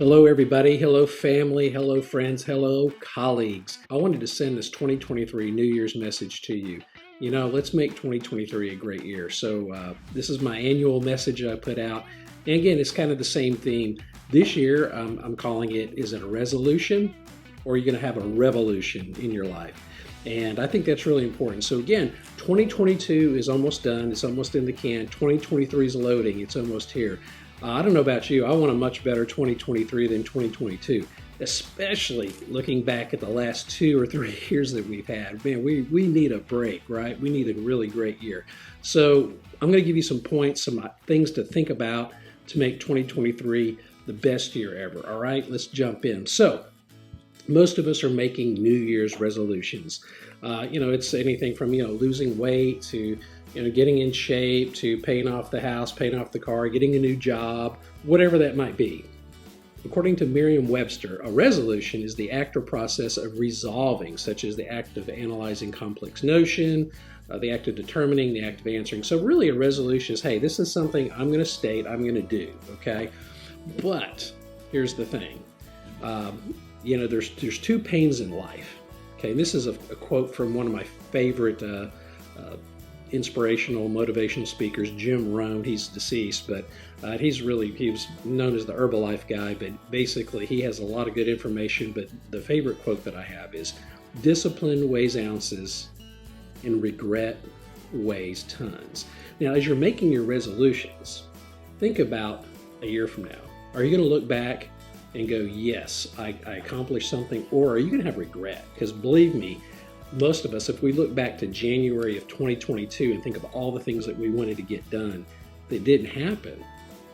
Hello, everybody. Hello, family. Hello, friends. Hello, colleagues. I wanted to send this 2023 New Year's message to you. Let's make 2023 a great year. So, this is my annual message I put out. And again, it's kind of the same theme. This year, I'm calling it, is it a resolution or are you going to have a revolution in your life? And I think that's really important. So again, 2022 is almost done. It's almost in the can. 2023 is loading. It's almost here. I don't know about you. I want a much better 2023 than 2022, especially looking back at the last 2 or 3 years that we've had. Man, we need a break, right? We need a really great year. So I'm going to give you some points, some things to think about to make 2023 the best year ever. All right, let's jump in. So most of us are making New Year's resolutions. It's anything from, losing weight to, getting in shape to paying off the house, paying off the car, getting a new job, whatever that might be. According to Merriam-Webster, a resolution is the act or process of resolving, such as the act of analyzing complex notion, the act of determining, the act of answering. So really a resolution is, hey, this is something I'm going to state, I'm going to do, okay? But here's the thing. There's 2 pains in life. Okay, this is a quote from one of my favorite inspirational motivational speakers, Jim Rohn. He's deceased, but he was known as the Herbalife guy, but basically he has a lot of good information. But the favorite quote that I have is, discipline weighs ounces and regret weighs tons. Now, as you're making your resolutions, think about a year from now. Are you going to look back and go, yes, I accomplished something, or are you going to have regret? Because believe me, most of us, if we look back to January of 2022 and think of all the things that we wanted to get done that didn't happen,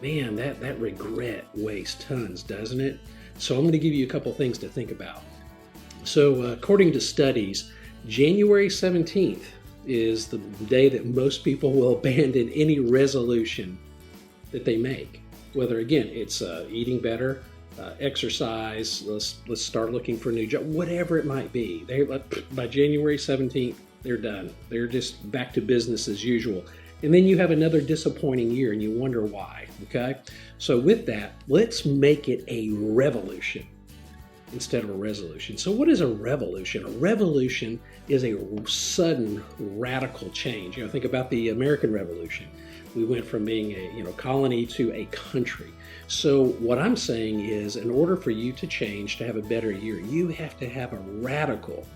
man, that regret weighs tons, doesn't it? So I'm going to give you a couple things to think about. So according to studies, January 17th is the day that most people will abandon any resolution that they make. Whether, again, it's eating better, exercise, let's start looking for a new job, whatever it might be. By January 17th, they're done. They're just back to business as usual. And then you have another disappointing year and you wonder why, okay? So with that, let's make it a revolution instead of a resolution. So what is a revolution? A revolution is a sudden radical change. Think about the American Revolution. We went from being a colony to a country. So what I'm saying is, in order for you to change, to have a better year, you have to have a radical,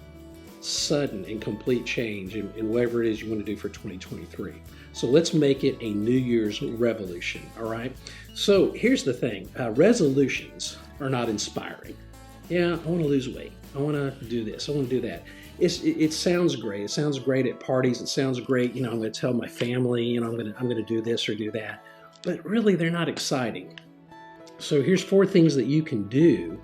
sudden, and complete change in whatever it is you want to do for 2023. So let's make it a New Year's revolution, all right? So here's the thing. Resolutions are not inspiring. Yeah, I want to lose weight. I want to do this. I want to do that. It sounds great. It sounds great at parties. It sounds great. I'm going to tell my family, I'm going to do this or do that. But really, they're not exciting. So here's 4 things that you can do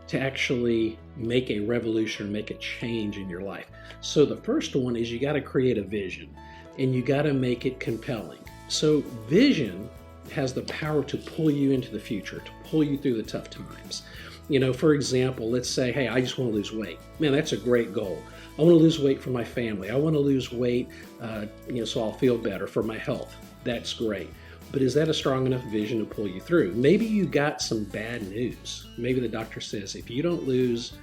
to actually make a revolution or make a change in your life. So the first one is you got to create a vision and you got to make it compelling. So vision has the power to pull you into the future, to pull you through the tough times. For example, let's say, hey, I just want to lose weight. Man, that's a great goal. I want to lose weight for my family. I want to lose weight, so I'll feel better for my health. That's great. But is that a strong enough vision to pull you through? Maybe you got some bad news. Maybe the doctor says, if you don't lose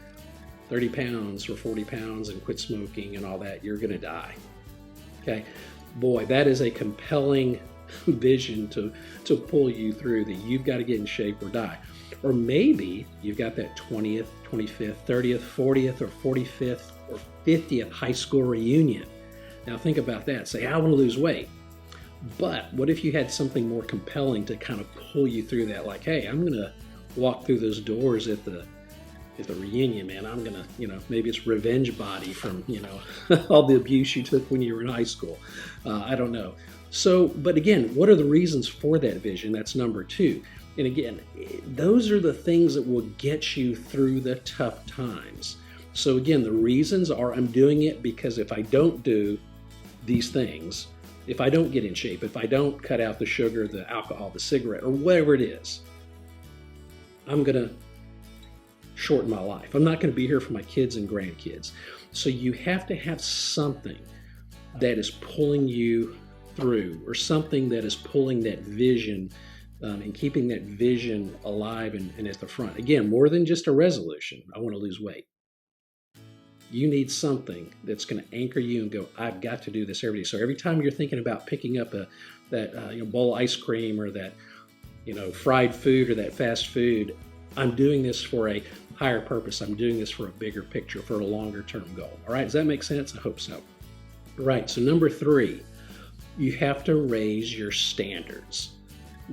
30 pounds or 40 pounds and quit smoking and all that, you're going to die. Okay. Boy, that is a compelling vision to pull you through, that you've got to get in shape or die. Or maybe you've got that 20th, 25th, 30th, 40th, or 45th, or 50th high school reunion. Now think about that. Say, I want to lose weight. But what if you had something more compelling to kind of pull you through that? Like, hey, I'm going to walk through those doors at the reunion, man. I'm going to, maybe it's revenge body from, all the abuse you took when you were in high school. I don't know. So, but again, what are the reasons for that vision? That's number 2. And again, those are the things that will get you through the tough times. So again, the reasons are, I'm doing it because if I don't do these things, if I don't get in shape, if I don't cut out the sugar, the alcohol, the cigarette, or whatever it is, I'm going to shorten my life. I'm not going to be here for my kids and grandkids. So you have to have something that is pulling you through, or something that is pulling that vision and keeping that vision alive and at the front. Again, more than just a resolution, I want to lose weight. You need something that's going to anchor you and go, I've got to do this every day. So every time you're thinking about picking up that bowl of ice cream or that fried food or that fast food, I'm doing this for a higher purpose. I'm doing this for a bigger picture, for a longer term goal. All right, does that make sense? I hope so. Right, so number 3, you have to raise your standards.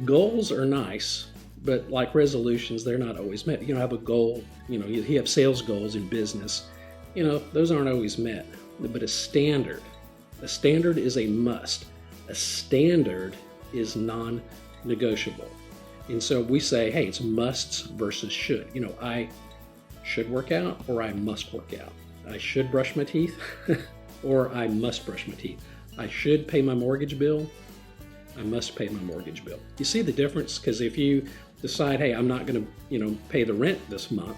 Goals are nice, but like resolutions, they're not always met. I have a goal, you have sales goals in business. Those aren't always met. But a standard is a must. A standard is non-negotiable. And so we say, hey, it's musts versus should. I should work out or I must work out. I should brush my teeth or I must brush my teeth. I should pay my mortgage bill. I must pay my mortgage bill. You see the difference? Because if you decide, hey, I'm not going to, pay the rent this month,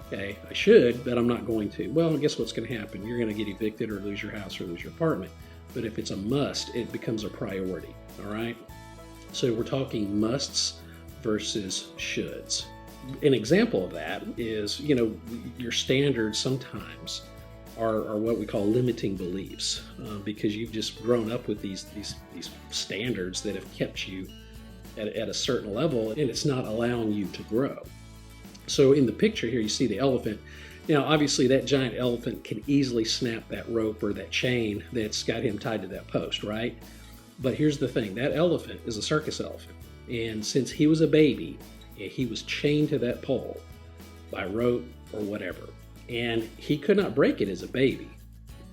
okay, I should, but I'm not going to. Well, guess what's going to happen? You're going to get evicted or lose your house or lose your apartment. But if it's a must, it becomes a priority, all right? So we're talking musts versus shoulds. An example of that is, your standards sometimes are what we call limiting beliefs because you've just grown up with these standards that have kept you at a certain level, and it's not allowing you to grow. So in the picture here, you see the elephant. Now, obviously, that giant elephant can easily snap that rope or that chain that's got him tied to that post, right? But here's the thing. That elephant is a circus elephant. And since he was a baby, he was chained to that pole by rope or whatever. And he could not break it as a baby,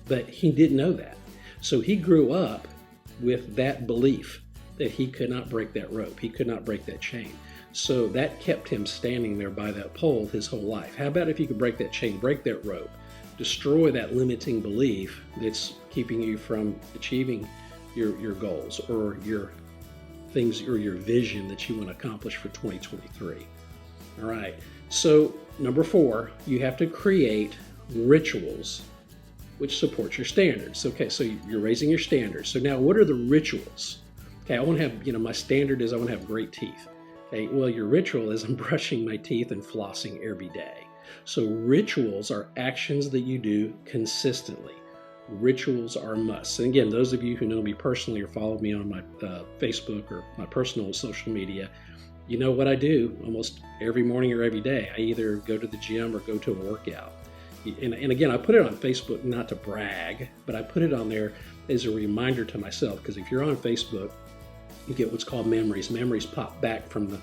but he didn't know that. So he grew up with that belief that he could not break that rope. He could not break that chain. So that kept him standing there by that pole his whole life. How about if you could break that chain, break that rope, destroy that limiting belief that's keeping you from achieving your goals or your things or your vision that you want to accomplish for 2023. All right. So number 4, you have to create rituals which support your standards. Okay, so you're raising your standards. So now what are the rituals? Okay, I want to have, my standard is I want to have great teeth. Okay, well, your ritual is I'm brushing my teeth and flossing every day. So rituals are actions that you do consistently. Rituals are musts. And again, those of you who know me personally or follow me on my Facebook or my personal social media, you know what I do almost every morning or every day. I either go to the gym or go to a workout. And again, I put it on Facebook not to brag, but I put it on there as a reminder to myself, because if you're on Facebook, you get what's called memories. Memories pop back from the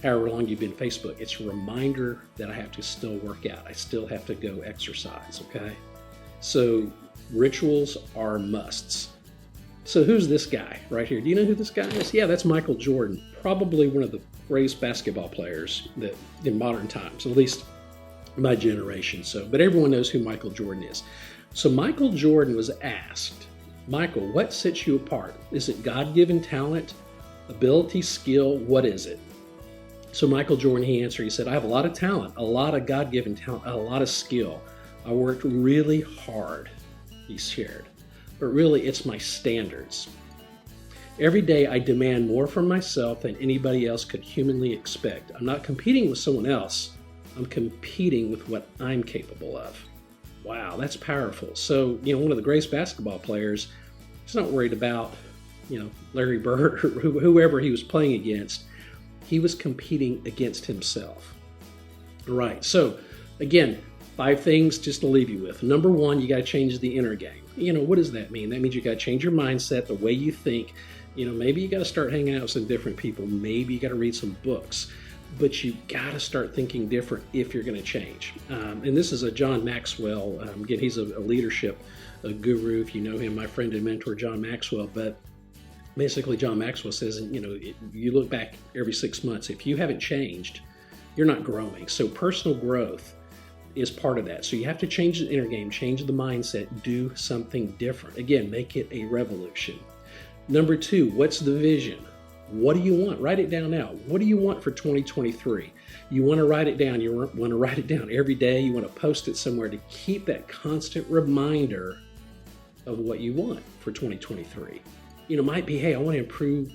however long you've been Facebook. It's a reminder that I have to still work out. I still have to go exercise, okay? So rituals are musts. So who's this guy right here? Do you know who this guy is? Yeah, that's Michael Jordan, probably one of the greatest basketball players that in modern times, at least my generation. But everyone knows who Michael Jordan is. So Michael Jordan was asked, Michael, what sets you apart? Is it God-given talent, ability, skill? What is it? So Michael Jordan, he answered, he said, I have a lot of talent, a lot of God-given talent, a lot of skill. I worked really hard, he shared. But really, it's my standards. Every day, I demand more from myself than anybody else could humanly expect. I'm not competing with someone else. I'm competing with what I'm capable of. Wow, that's powerful. So, one of the greatest basketball players, he's not worried about, Larry Bird or whoever he was playing against. He was competing against himself. Right. So, again, 5 things just to leave you with. Number 1, you got to change the inner game. What does that mean? That means you got to change your mindset, the way you think. Maybe you got to start hanging out with some different people. Maybe you got to read some books. But you got to start thinking different if you're going to change. And this is a John Maxwell. Again, he's a leadership guru. If you know him, my friend and mentor, John Maxwell. But basically, John Maxwell says, you look back every 6 months. If you haven't changed, you're not growing. So personal growth is part of that. So you have to change the inner game, change the mindset, do something different. Again, make it a revolution. Number 2, what's the vision? What do you want? Write it down now. What do you want for 2023? You want to write it down. You want to write it down every day. You want to post it somewhere to keep that constant reminder of what you want for 2023. Might be, hey, I want to improve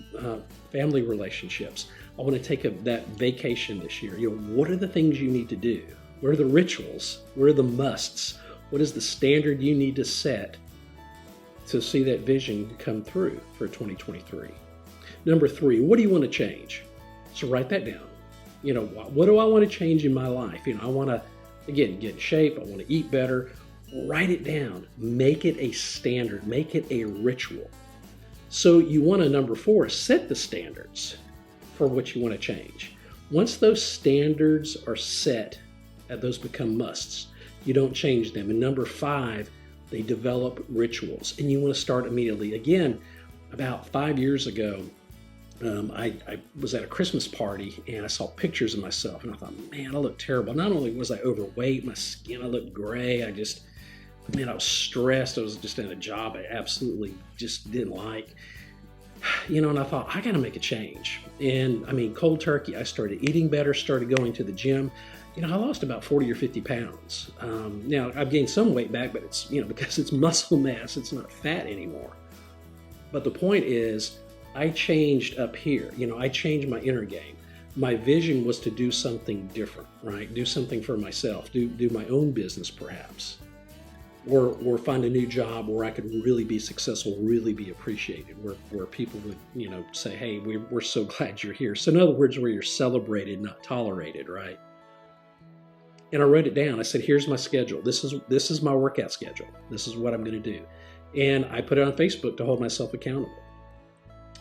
family relationships. I want to take that vacation this year. What are the things you need to do? What are the rituals? What are the musts? What is the standard you need to set to see that vision come through for 2023? Number 3, what do you want to change? So write that down. What do I want to change in my life? I want to, again, get in shape. I want to eat better. Write it down. Make it a standard. Make it a ritual. So you want to, number 4, set the standards for what you want to change. Once those standards are set, those become musts. You don't change them. And number 5, they develop rituals. And you want to start immediately. Again, about 5 years ago, I was at a Christmas party and I saw pictures of myself and I thought, man, I look terrible. Not only was I overweight, my skin, I looked gray. I was stressed. I was just in a job I absolutely just didn't like. And I thought, I got to make a change. And cold turkey, I started eating better, started going to the gym. I lost about 40 or 50 pounds. Now I've gained some weight back, but it's, because it's muscle mass, it's not fat anymore. But the point is, I changed up here. I changed my inner game. My vision was to do something different, right? Do something for myself, do my own business perhaps, or find a new job where I could really be successful, really be appreciated, where people would, say, hey, we're so glad you're here. So in other words, where you're celebrated, not tolerated, right? And I wrote it down. I said, here's my schedule. This is my workout schedule. This is what I'm going to do. And I put it on Facebook to hold myself accountable.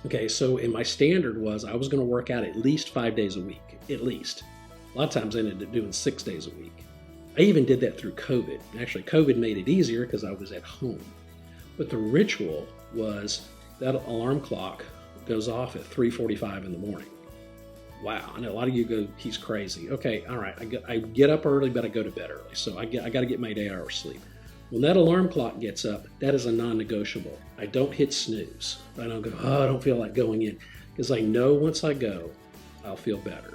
Okay, so my standard was I was going to work out at least 5 days a week, at least. A lot of times I ended up doing 6 days a week. I even did that through COVID. Actually, COVID made it easier because I was at home. But the ritual was that alarm clock goes off at 3:45 in the morning. Wow, I know a lot of you go, he's crazy. Okay, all right, I get up early, but I go to bed early. So I got to get my 8 hours sleep. When that alarm clock gets up, that is a non-negotiable. I don't hit snooze. I don't go, I don't feel like going in. Because I know once I go, I'll feel better.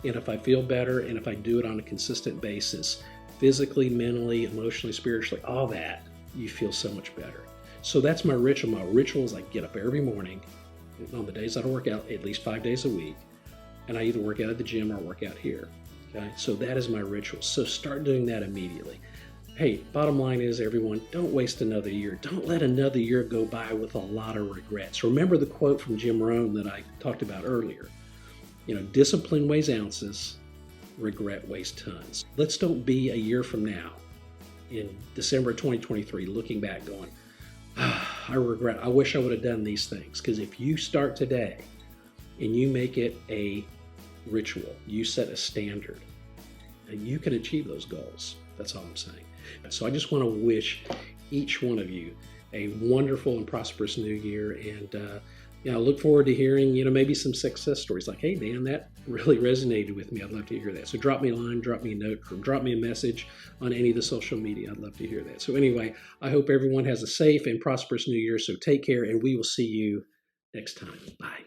And if I feel better, and if I do it on a consistent basis, physically, mentally, emotionally, spiritually, all that, you feel so much better. So that's my ritual. My ritual is I get up every morning, on the days I don't work out, at least 5 days a week, and I either work out at the gym or work out here. Okay, so that is my ritual. So start doing that immediately. Hey, bottom line is, everyone, don't waste another year. Don't let another year go by with a lot of regrets. Remember the quote from Jim Rohn that I talked about earlier. Discipline weighs ounces, regret weighs tons. Let's don't be a year from now, in December 2023, looking back going, I regret, I wish I would have done these things. Because if you start today and you make it a ritual, you set a standard, and you can achieve those goals. That's all I'm saying. So I just want to wish each one of you a wonderful and prosperous new year. And I look forward to hearing, maybe some success stories like, hey, Dan, that really resonated with me. I'd love to hear that. So drop me a line, drop me a note, or drop me a message on any of the social media. I'd love to hear that. So anyway, I hope everyone has a safe and prosperous new year. So take care, and we will see you next time. Bye.